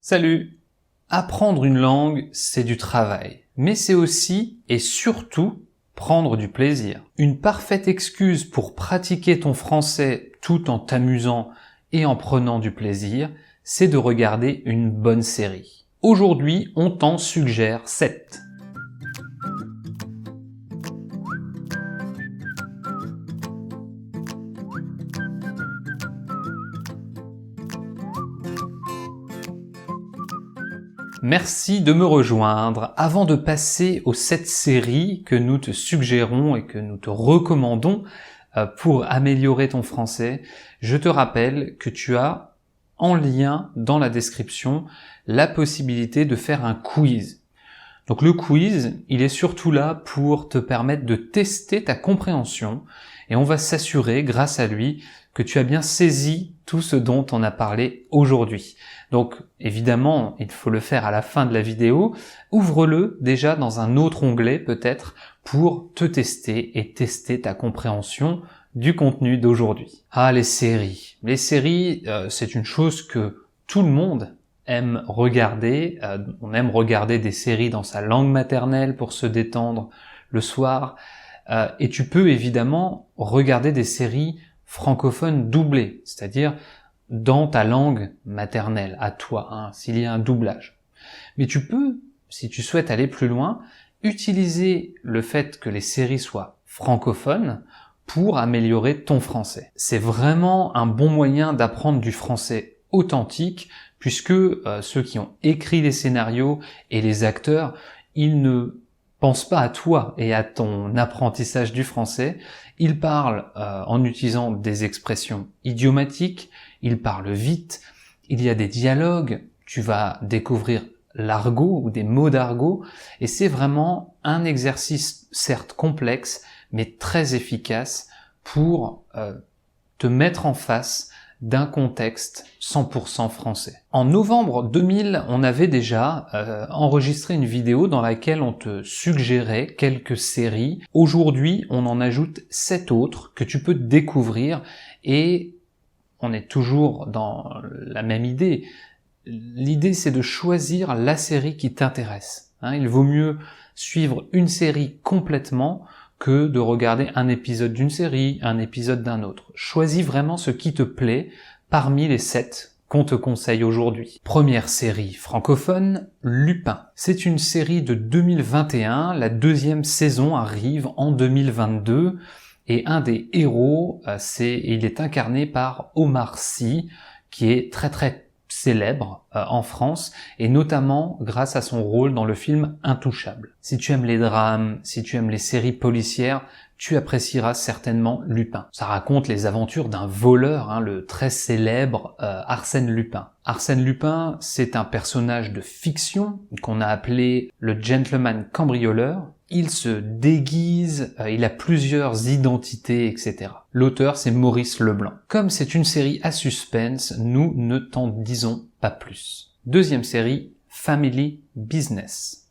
Salut! Apprendre une langue, c'est du travail, mais c'est aussi et surtout prendre du plaisir. Une parfaite excuse pour pratiquer ton français tout en t'amusant et en prenant du plaisir, c'est de regarder une bonne série. Aujourd'hui, on t'en suggère 7. Merci de me rejoindre. Avant de passer aux 7 séries que nous te suggérons et que nous te recommandons pour améliorer ton français, je te rappelle que tu as en lien dans la description la possibilité de faire un quiz. Donc le quiz, il est surtout là pour te permettre de tester ta compréhension et on va s'assurer grâce à lui que tu as bien saisi tout ce dont on a parlé aujourd'hui. Donc évidemment, il faut le faire à la fin de la vidéo. Ouvre-le déjà dans un autre onglet peut-être pour te tester et tester ta compréhension du contenu d'aujourd'hui. Ah, les séries. Les séries, c'est une chose que tout le monde aime regarder. On aime regarder des séries dans sa langue maternelle pour se détendre le soir. Et tu peux évidemment regarder des séries francophones doublées, c'est-à-dire dans ta langue maternelle, à toi, s'il y a un doublage. Mais tu peux, si tu souhaites aller plus loin, utiliser le fait que les séries soient francophones pour améliorer ton français. C'est vraiment un bon moyen d'apprendre du français authentique, puisque ceux qui ont écrit les scénarios et les acteurs, ils ne pensent pas à toi et à ton apprentissage du français. Ils parlent en utilisant des expressions idiomatiques, ils parlent vite, il y a des dialogues, tu vas découvrir l'argot ou des mots d'argot, et c'est vraiment un exercice certes complexe, mais très efficace pour te mettre en face d'un contexte 100% français. En novembre 2000, on avait déjà enregistré une vidéo dans laquelle on te suggérait quelques séries. Aujourd'hui, on en ajoute 7 autres que tu peux découvrir et on est toujours dans la même idée. L'idée, c'est de choisir la série qui t'intéresse. Il vaut mieux suivre une série complètement que de regarder un épisode d'une série, un épisode d'un autre. Choisis vraiment ce qui te plaît parmi les 7 qu'on te conseille aujourd'hui. Première série francophone, Lupin. C'est une série de 2021, la deuxième saison arrive en 2022 et un des héros, il est incarné par Omar Sy, qui est très très célèbre en France, et notamment grâce à son rôle dans le film Intouchable. Si tu aimes les drames, si tu aimes les séries policières, tu apprécieras certainement Lupin. Ça raconte les aventures d'un voleur, le très célèbre Arsène Lupin. Arsène Lupin, c'est un personnage de fiction qu'on a appelé le gentleman cambrioleur. Il se déguise, il a plusieurs identités, etc. L'auteur, c'est Maurice Leblanc. Comme c'est une série à suspense, nous ne t'en disons pas plus. Deuxième série, Family Business.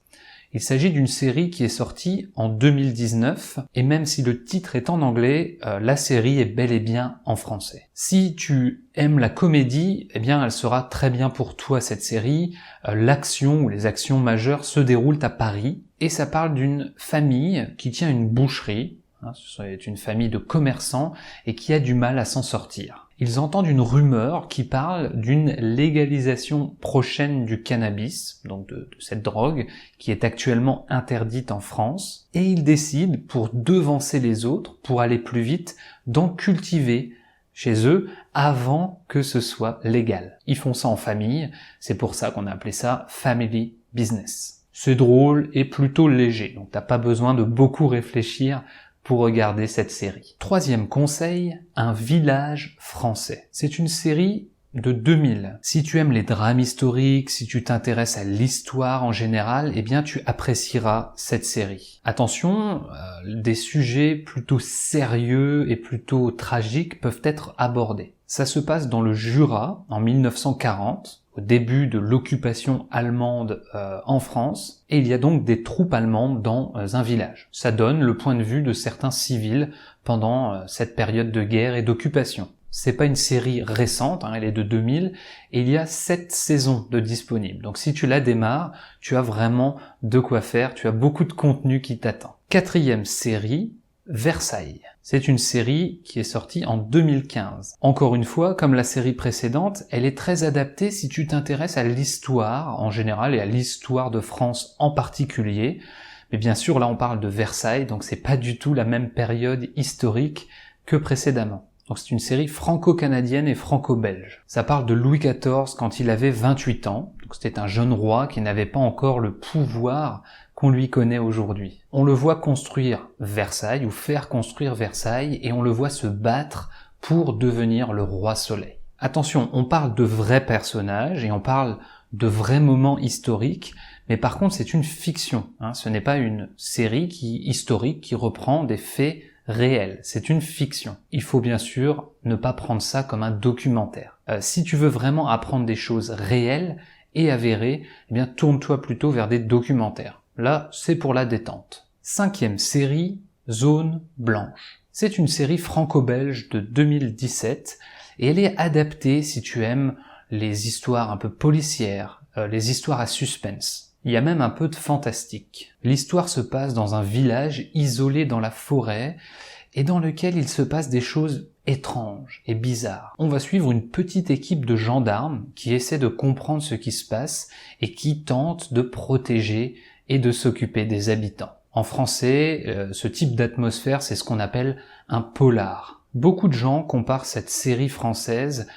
Il s'agit d'une série qui est sortie en 2019, et même si le titre est en anglais, la série est bel et bien en français. Si tu aimes la comédie, eh bien elle sera très bien pour toi cette série. L'action ou les actions majeures se déroulent à Paris, et ça parle d'une famille qui tient une boucherie, c'est une famille de commerçants, et qui a du mal à s'en sortir. Ils entendent une rumeur qui parle d'une légalisation prochaine du cannabis, donc de cette drogue, qui est actuellement interdite en France, et ils décident, pour devancer les autres, pour aller plus vite, d'en cultiver chez eux avant que ce soit légal. Ils font ça en famille, c'est pour ça qu'on a appelé ça Family Business. C'est drôle et plutôt léger, donc t'as pas besoin de beaucoup réfléchir pour regarder cette série. Troisième conseil, Un village français. C'est une série de 2000. Si tu aimes les drames historiques, si tu t'intéresses à l'histoire en général, eh bien tu apprécieras cette série. Attention, des sujets plutôt sérieux et plutôt tragiques peuvent être abordés. Ça se passe dans le Jura en 1940, au début de l'occupation allemande en France, et il y a donc des troupes allemandes dans un village. Ça donne le point de vue de certains civils pendant cette période de guerre et d'occupation. C'est pas une série récente, elle est de 2000, et il y a 7 saisons de disponibles. Donc si tu la démarres, tu as vraiment de quoi faire, tu as beaucoup de contenu qui t'attend. 4e série, Versailles. C'est une série qui est sortie en 2015. Encore une fois, comme la série précédente, elle est très adaptée si tu t'intéresses à l'histoire en général et à l'histoire de France en particulier. Mais bien sûr, là on parle de Versailles, donc c'est pas du tout la même période historique que précédemment. Donc c'est une série franco-canadienne et franco-belge. Ça parle de Louis XIV quand il avait 28 ans. Donc c'était un jeune roi qui n'avait pas encore le pouvoir qu'on lui connaît aujourd'hui. On le voit construire Versailles ou faire construire Versailles et on le voit se battre pour devenir le roi soleil. Attention, on parle de vrais personnages et on parle de vrais moments historiques, mais par contre c'est une fiction. Ce n'est pas une série historique qui reprend des faits réels. C'est une fiction. Il faut bien sûr ne pas prendre ça comme un documentaire. Si tu veux vraiment apprendre des choses réelles et avérées, eh bien tourne-toi plutôt vers des documentaires. Là, c'est pour la détente. 5e série, Zone Blanche. C'est une série franco-belge de 2017 et elle est adaptée si tu aimes les histoires un peu policières, les histoires à suspense. Il y a même un peu de fantastique. L'histoire se passe dans un village isolé dans la forêt et dans lequel il se passe des choses étranges et bizarres. On va suivre une petite équipe de gendarmes qui essaie de comprendre ce qui se passe et qui tente de protéger et de s'occuper des habitants. En français, ce type d'atmosphère, c'est ce qu'on appelle un polar. Beaucoup de gens comparent cette série française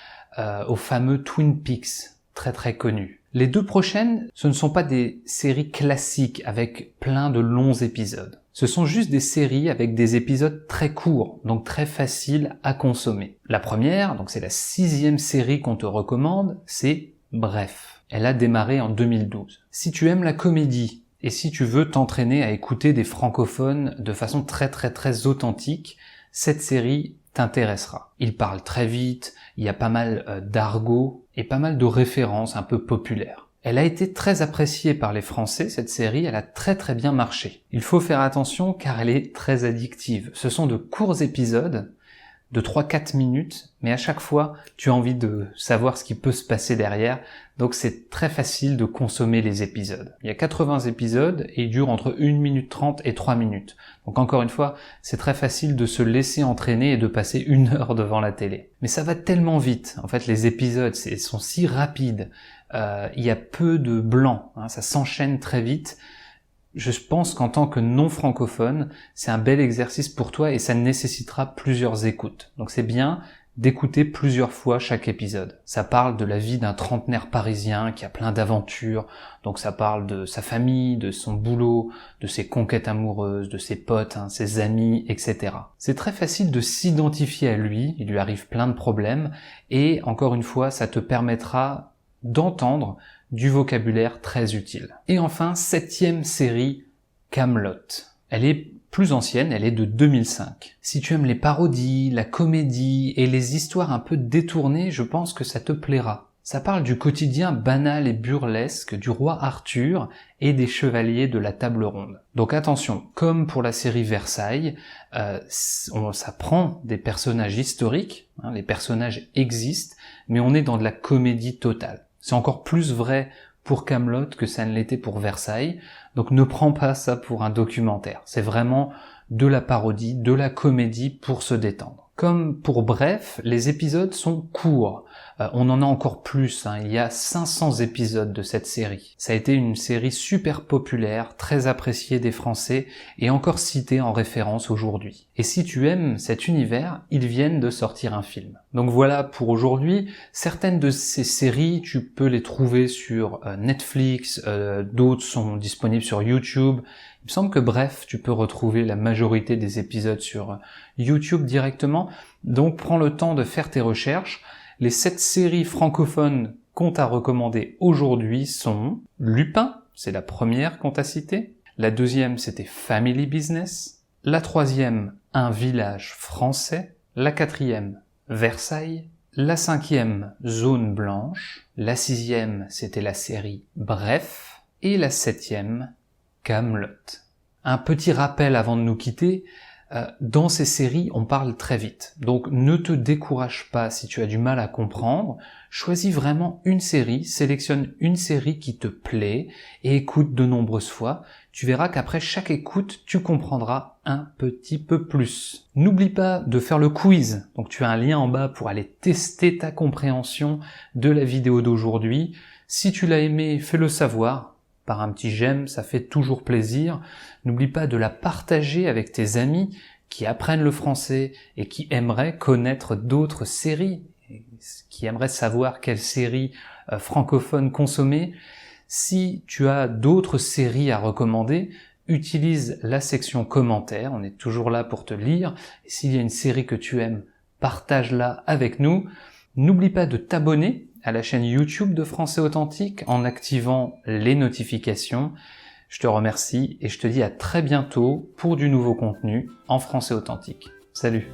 au fameux Twin Peaks, très très connu. Les 2 prochaines, ce ne sont pas des séries classiques avec plein de longs épisodes. Ce sont juste des séries avec des épisodes très courts, donc très faciles à consommer. La première, donc c'est la 6e série qu'on te recommande, c'est Bref. Elle a démarré en 2012. Si tu aimes la comédie, et si tu veux t'entraîner à écouter des francophones de façon très très très authentique, cette série t'intéressera. Ils parlent très vite, il y a pas mal d'argot et pas mal de références un peu populaires. Elle a été très appréciée par les Français, cette série, elle a très très bien marché. Il faut faire attention car elle est très addictive. Ce sont de courts épisodes de 3-4 minutes, mais à chaque fois, tu as envie de savoir ce qui peut se passer derrière, donc c'est très facile de consommer les épisodes. Il y a 80 épisodes et ils durent entre 1 minute 30 et 3 minutes. Donc encore une fois, c'est très facile de se laisser entraîner et de passer 1 heure devant la télé. Mais ça va tellement vite, en fait les épisodes sont si rapides, il y a peu de blanc, ça s'enchaîne très vite. Je pense qu'en tant que non francophone, c'est un bel exercice pour toi et ça nécessitera plusieurs écoutes. Donc c'est bien d'écouter plusieurs fois chaque épisode. Ça parle de la vie d'un trentenaire parisien qui a plein d'aventures, donc ça parle de sa famille, de son boulot, de ses conquêtes amoureuses, de ses potes, ses amis, etc. C'est très facile de s'identifier à lui, il lui arrive plein de problèmes, et encore une fois, ça te permettra d'entendre du vocabulaire très utile. Et enfin, 7e série, Kaamelott. Elle est plus ancienne, elle est de 2005. Si tu aimes les parodies, la comédie et les histoires un peu détournées, je pense que ça te plaira. Ça parle du quotidien banal et burlesque du roi Arthur et des chevaliers de la table ronde. Donc attention, comme pour la série Versailles, ça prend des personnages historiques, les personnages existent, mais on est dans de la comédie totale. C'est encore plus vrai pour Kaamelott que ça ne l'était pour Versailles, donc ne prends pas ça pour un documentaire. C'est vraiment de la parodie, de la comédie pour se détendre. Comme pour Bref, les épisodes sont courts. On en a encore plus, il y a 500 épisodes de cette série. Ça a été une série super populaire, très appréciée des Français et encore citée en référence aujourd'hui. Et si tu aimes cet univers, ils viennent de sortir un film. Donc voilà pour aujourd'hui. Certaines de ces séries, tu peux les trouver sur Netflix, d'autres sont disponibles sur YouTube. Il me semble que Bref, tu peux retrouver la majorité des épisodes sur YouTube directement. Donc prends le temps de faire tes recherches. Les 7 séries francophones qu'on t'a recommandées aujourd'hui sont Lupin, c'est la première qu'on t'a citée. La deuxième, c'était Family Business. La troisième, Un village français. La quatrième, Versailles. La cinquième, Zone Blanche. La sixième, c'était la série Bref. Et la septième, Kaamelott. Un petit rappel avant de nous quitter, Dans ces séries, on parle très vite. Donc ne te décourage pas si tu as du mal à comprendre. Choisis vraiment une série, sélectionne une série qui te plaît et écoute de nombreuses fois. Tu verras qu'après chaque écoute, tu comprendras un petit peu plus. N'oublie pas de faire le quiz. Donc tu as un lien en bas pour aller tester ta compréhension de la vidéo d'aujourd'hui. Si tu l'as aimé, fais-le savoir. Par un petit j'aime, ça fait toujours plaisir. N'oublie pas de la partager avec tes amis qui apprennent le français et qui aimeraient connaître d'autres séries, qui aimeraient savoir quelles séries francophones consommer. Si tu as d'autres séries à recommander, utilise la section commentaires, on est toujours là pour te lire. Et s'il y a une série que tu aimes, partage-la avec nous. N'oublie pas de t'abonner à la chaîne YouTube de Français Authentique en activant les notifications. Je te remercie et je te dis à très bientôt pour du nouveau contenu en français authentique. Salut!